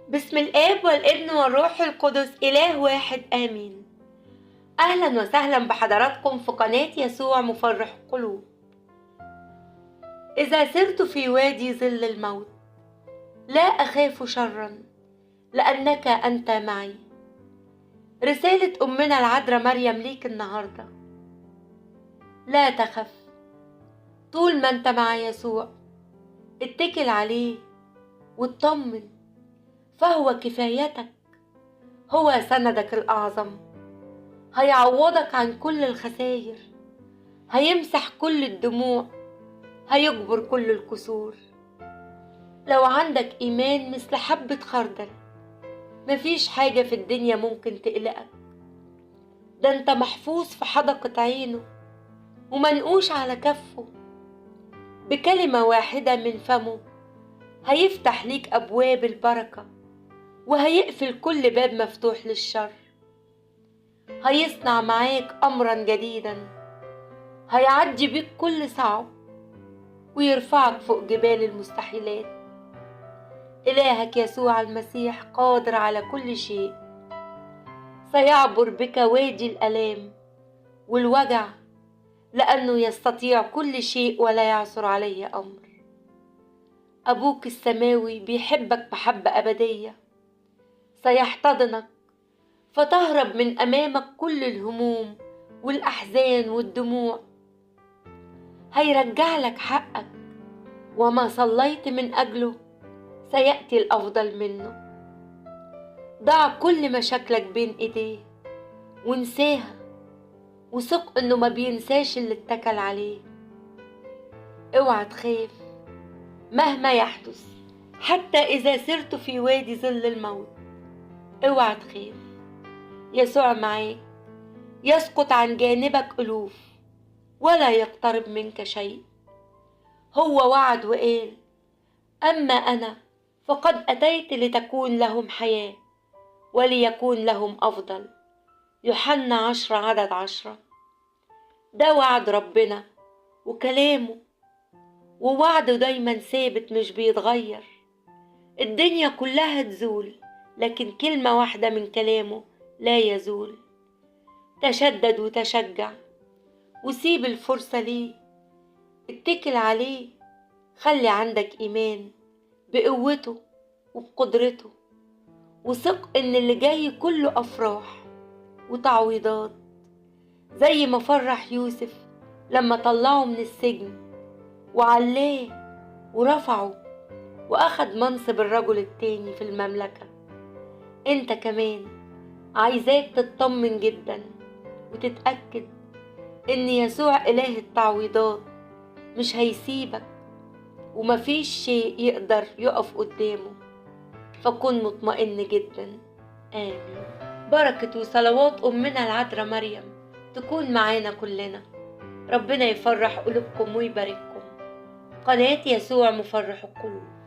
بسم الآب والابن والروح القدس إله واحد آمين. أهلا وسهلا بحضراتكم في قناة يسوع مفرح القلوب. إذا سرت في وادي ظل الموت لا أخاف شرا لأنك أنت معي. رسالة أمنا العذراء مريم ليك النهاردة. لا تخف، طول ما أنت مع يسوع اتكل عليه واطمن، فهو كفايتك، هو سندك الأعظم، هيعوضك عن كل الخسائر، هيمسح كل الدموع، هيجبر كل الكسور. لو عندك إيمان مثل حبة خردل مفيش حاجة في الدنيا ممكن تقلقك. ده انت محفوظ في حدقة عينه ومنقوش على كفه. بكلمة واحدة من فمه هيفتح ليك أبواب البركة وهيقفل كل باب مفتوح للشر. هيصنع معاك أمرا جديدا، هيعدي بيك كل صعب ويرفعك فوق جبال المستحيلات. إلهك يسوع المسيح قادر على كل شيء، سيعبر بك وادي الآلام والوجع لأنه يستطيع كل شيء ولا يعثر عليه أمر. أبوك السماوي بيحبك محبة أبدية، سيحتضنك فتهرب من أمامك كل الهموم والأحزان والدموع. هيرجع لك حقك، وما صليت من أجله سيأتي الأفضل منه. ضع كل مشاكلك بين إيديه وانساها، وثق إنه ما بينساش اللي اتكل عليه. اوعى تخاف مهما يحدث، حتى إذا سرت في وادي ظل الموت اوعى تخاف. يسوع معاك، يسقط عن جانبك ألوف ولا يقترب منك شيء. هو وعد وقال: أما أنا فقد أتيت لتكون لهم حياة وليكون لهم أفضل. يوحنا 10:10. ده وعد ربنا وكلامه، ووعده دايما ثابت مش بيتغير. الدنيا كلها تزول لكن كلمة واحدة من كلامه لا يزول. تشدد وتشجع وسيب الفرصة ليه، اتكل عليه، خلي عندك إيمان بقوته وبقدرته، وثق إن اللي جاي كله أفراح وتعويضات. زي ما فرح يوسف لما طلعه من السجن وعلاه ورفعه وأخد منصب الرجل التاني في المملكة. انت كمان عايزاك تطمن جدا وتتأكد ان يسوع إله التعويضات مش هيسيبك، ومفيش شيء يقدر يقف قدامه. فكن مطمئن جدا. آمين. بركة وصلوات أمنا العذراء مريم تكون معانا كلنا. ربنا يفرح قلوبكم ويبارككم. قناة يسوع مفرح القلوب.